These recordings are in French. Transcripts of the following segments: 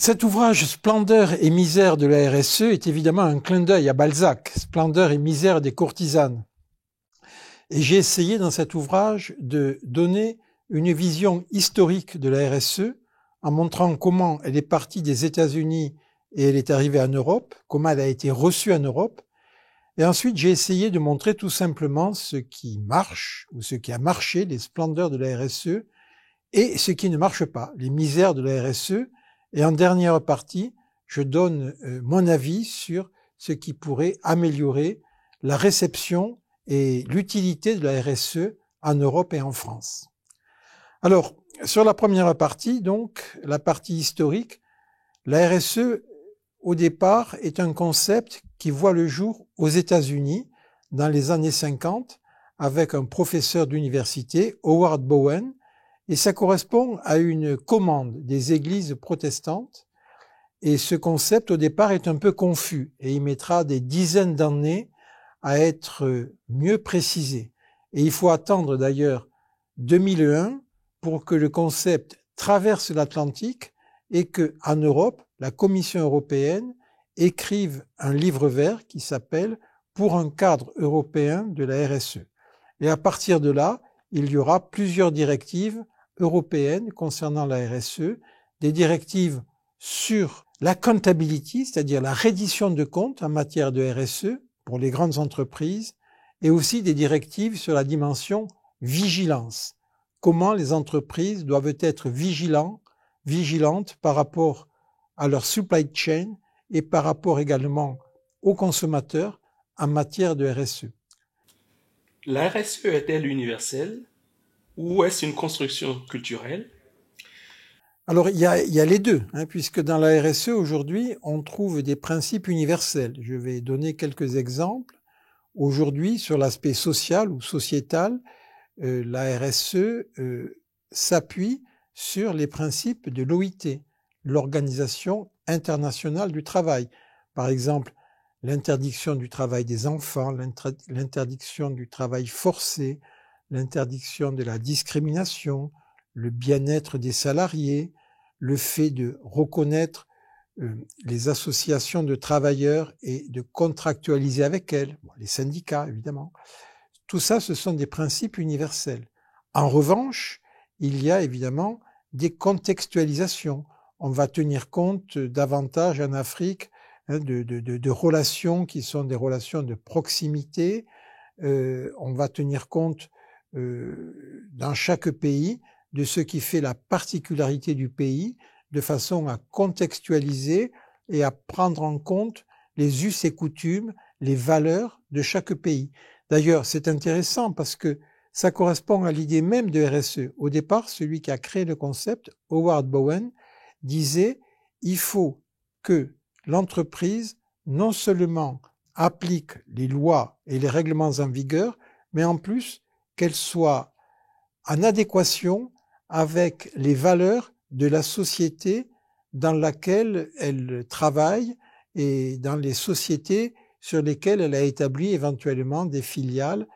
Cet ouvrage Splendeur et misère de la RSE est évidemment un clin d'œil à Balzac, Splendeur et misère des courtisanes. Et j'ai essayé dans cet ouvrage de donner une vision historique de la RSE en montrant comment elle est partie des États-Unis et elle est arrivée en Europe, comment elle a été reçue en Europe. Et ensuite, j'ai essayé de montrer tout simplement ce qui marche ou ce qui a marché, les splendeurs de la RSE et ce qui ne marche pas, les misères de la RSE. Et en dernière partie, je donne mon avis sur ce qui pourrait améliorer la réception et l'utilité de la RSE en Europe et en France. Alors, sur la première partie, donc, la partie historique, la RSE, au départ, est un concept qui voit le jour aux États-Unis dans les années 50 avec un professeur d'université, Howard Bowen, et ça correspond à une commande des églises protestantes. Et ce concept, au départ, est un peu confus et il mettra des dizaines d'années à être mieux précisé. Et il faut attendre d'ailleurs 2001 pour que le concept traverse l'Atlantique et que, en Europe, la Commission européenne écrive un livre vert qui s'appelle « Pour un cadre européen de la RSE ». Et à partir de là, il y aura plusieurs directives européennes concernant la RSE, des directives sur l'accountability, c'est-à-dire la reddition de comptes en matière de RSE pour les grandes entreprises, et aussi des directives sur la dimension vigilance. Comment les entreprises doivent être vigilantes par rapport à leur supply chain et par rapport également aux consommateurs en matière de RSE. La RSE est-elle universelle ou est-ce une construction culturelle? Alors, il y a les deux, puisque dans la RSE, aujourd'hui, on trouve des principes universels. Je vais donner quelques exemples. Aujourd'hui, sur l'aspect social ou sociétal, la RSE s'appuie sur les principes de l'OIT, l'Organisation internationale du travail. Par exemple, l'interdiction du travail des enfants, l'interdiction du travail forcé, l'interdiction de la discrimination, le bien-être des salariés, le fait de reconnaître les associations de travailleurs et de contractualiser avec elles, les syndicats évidemment. Tout ça, ce sont des principes universels. En revanche, il y a évidemment des contextualisations. On va tenir compte davantage en Afrique de relations qui sont des relations de proximité. On va tenir compte dans chaque pays de ce qui fait la particularité du pays, de façon à contextualiser et à prendre en compte les us et coutumes, les valeurs de chaque pays. D'ailleurs, c'est intéressant parce que ça correspond à l'idée même de RSE. Au départ, celui qui a créé le concept, Howard Bowen, disait « Il faut que l'entreprise non seulement applique les lois et les règlements en vigueur, mais en plus qu'elle soit en adéquation avec les valeurs de la société dans laquelle elle travaille et dans les sociétés sur lesquelles elle a établi éventuellement des filiales. »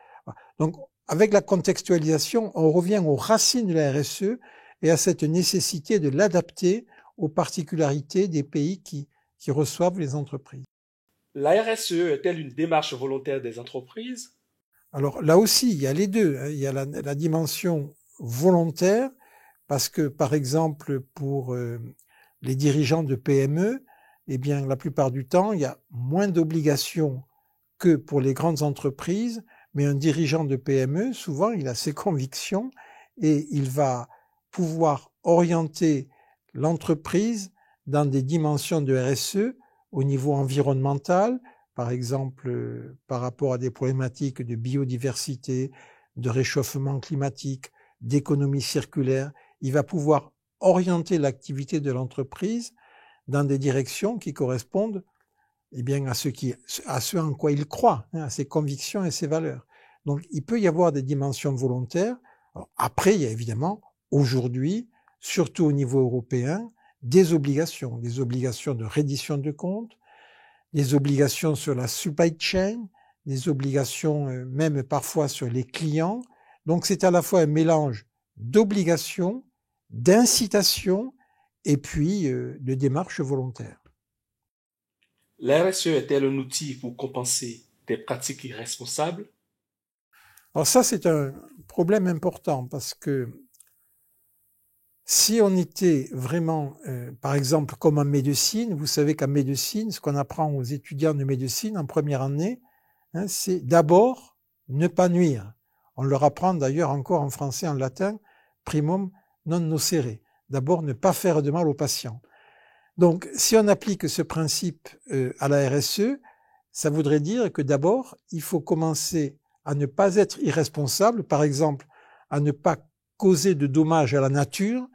Donc, avec la contextualisation, on revient aux racines de la RSE et à cette nécessité de l'adapter aux particularités des pays qui reçoivent les entreprises. La RSE est-elle une démarche volontaire des entreprises? Alors là aussi, il y a les deux. Il y a la dimension volontaire, parce que, par exemple, pour les dirigeants de PME, eh bien, la plupart du temps, il y a moins d'obligations que pour les grandes entreprises, mais un dirigeant de PME, souvent, il a ses convictions et il va pouvoir orienter l'entreprise dans des dimensions de RSE au niveau environnemental, par exemple, par rapport à des problématiques de biodiversité, de réchauffement climatique, d'économie circulaire. Il va pouvoir orienter l'activité de l'entreprise dans des directions qui correspondent eh bien, à ce en quoi il croit, à ses convictions et ses valeurs. Donc, il peut y avoir des dimensions volontaires. Alors, après, il y a évidemment, aujourd'hui, surtout au niveau européen, des obligations de reddition de comptes, des obligations sur la supply chain, des obligations même parfois sur les clients. Donc, c'est à la fois un mélange d'obligations, d'incitations et puis de démarches volontaires. La RSE est-elle un outil pour compenser des pratiques irresponsables? Alors ça, c'est un problème important parce que si on était vraiment, par exemple, comme en médecine, vous savez qu'en médecine, ce qu'on apprend aux étudiants de médecine en première année, hein, c'est d'abord ne pas nuire. On leur apprend d'ailleurs encore en français, en latin, primum non nocere. D'abord, ne pas faire de mal aux patients. Donc, si on applique ce principe à la RSE, ça voudrait dire que d'abord, il faut commencer à ne pas être irresponsable, par exemple, à ne pas causer de dommages à la nature,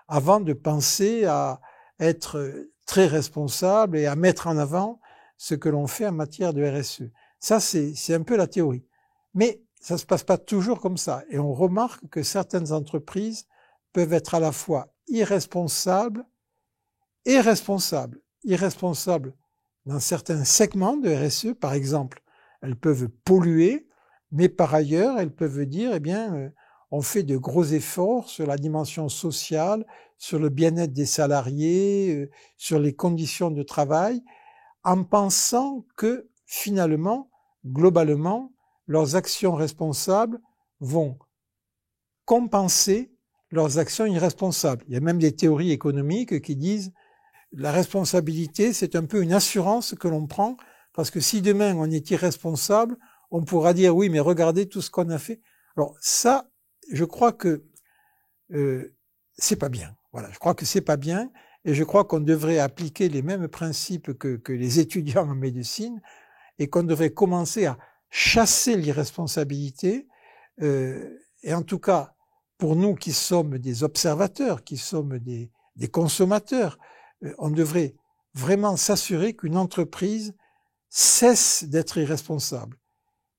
avant de penser à être très responsable et à mettre en avant ce que l'on fait en matière de RSE. Ça, c'est un peu la théorie. Mais ça ne se passe pas toujours comme ça. Et on remarque que certaines entreprises peuvent être à la fois irresponsables et responsables. Irresponsables dans certains segments de RSE, par exemple, elles peuvent polluer, mais par ailleurs, elles peuvent dire, eh bien, on fait de gros efforts sur la dimension sociale, sur le bien-être des salariés, sur les conditions de travail, en pensant que finalement, globalement, leurs actions responsables vont compenser leurs actions irresponsables. Il y a même des théories économiques qui disent la responsabilité, c'est un peu une assurance que l'on prend, parce que si demain on est irresponsable, on pourra dire oui, mais regardez tout ce qu'on a fait. Alors ça, je crois que c'est pas bien. Voilà, je crois que c'est pas bien, et je crois qu'on devrait appliquer les mêmes principes que les étudiants en médecine, et qu'on devrait commencer à chasser l'irresponsabilité. Et en tout cas, pour nous qui sommes des observateurs, qui sommes des consommateurs, on devrait vraiment s'assurer qu'une entreprise cesse d'être irresponsable,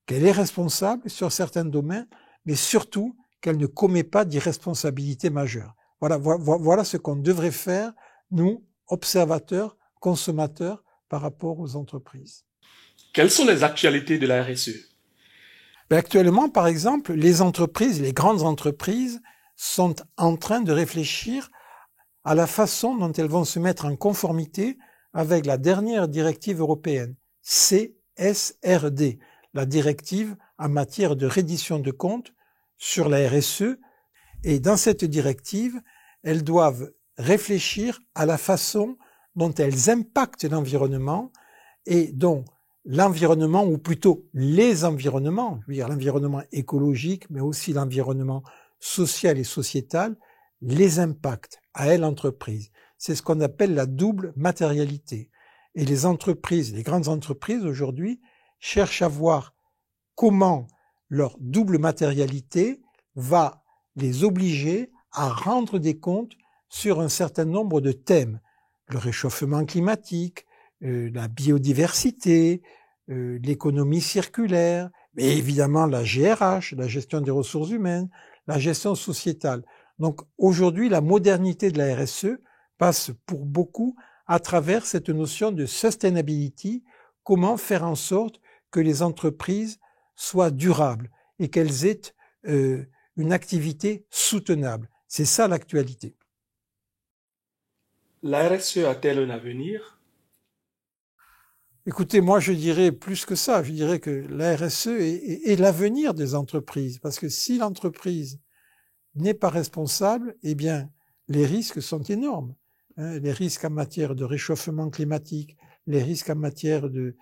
qu'elle est responsable sur certains domaines, mais surtout qu'elle ne commet pas d'irresponsabilité majeure. Voilà ce qu'on devrait faire, nous, observateurs, consommateurs, par rapport aux entreprises. Quelles sont les actualités de la RSE? Actuellement, par exemple, les entreprises, les grandes entreprises, sont en train de réfléchir à la façon dont elles vont se mettre en conformité avec la dernière directive européenne, CSRD, la directive en matière de reddition de comptes sur la RSE. Et dans cette directive, elles doivent réfléchir à la façon dont elles impactent l'environnement et dont l'environnement, ou plutôt les environnements, je veux dire l'environnement écologique, mais aussi l'environnement social et sociétal, les impacts à elles, entreprises. C'est ce qu'on appelle la double matérialité. Et les entreprises, les grandes entreprises aujourd'hui, cherchent à voir comment leur double matérialité va les obliger à rendre des comptes sur un certain nombre de thèmes. Le réchauffement climatique, la biodiversité, l'économie circulaire, mais évidemment la GRH, la gestion des ressources humaines, la gestion sociétale. Donc aujourd'hui, la modernité de la RSE passe pour beaucoup à travers cette notion de sustainability, comment faire en sorte que les entreprises soient durables et qu'elles aient une activité soutenable. C'est ça l'actualité. La RSE a-t-elle un avenir? Écoutez, moi je dirais plus que ça, je dirais que la RSE est l'avenir des entreprises, parce que si l'entreprise n'est pas responsable, eh bien les risques sont énormes. Les risques en matière de réchauffement climatique, les risques en matière de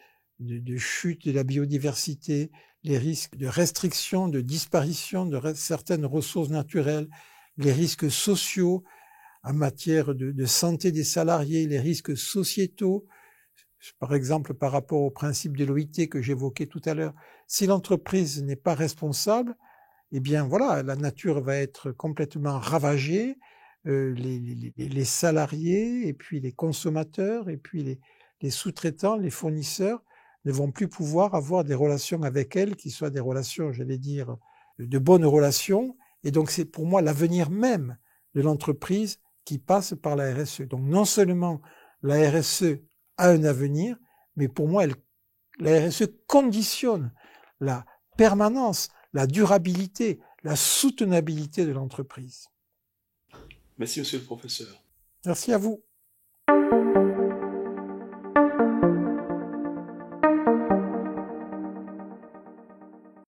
chute de la biodiversité, les risques de restriction, de disparition de certaines ressources naturelles, les risques sociaux en matière de santé des salariés, les risques sociétaux, par exemple par rapport au principe de l'OIT que j'évoquais tout à l'heure. Si l'entreprise n'est pas responsable, eh bien voilà, la nature va être complètement ravagée, les salariés et puis les consommateurs et puis les sous-traitants, les fournisseurs ne vont plus pouvoir avoir des relations avec elle qui soient des relations, j'allais dire, de bonnes relations. Et donc c'est pour moi l'avenir même de l'entreprise qui passe par la RSE. Donc non seulement la RSE a un avenir, mais pour moi la RSE conditionne la permanence, la durabilité, la soutenabilité de l'entreprise. Merci, monsieur le professeur. Merci à vous.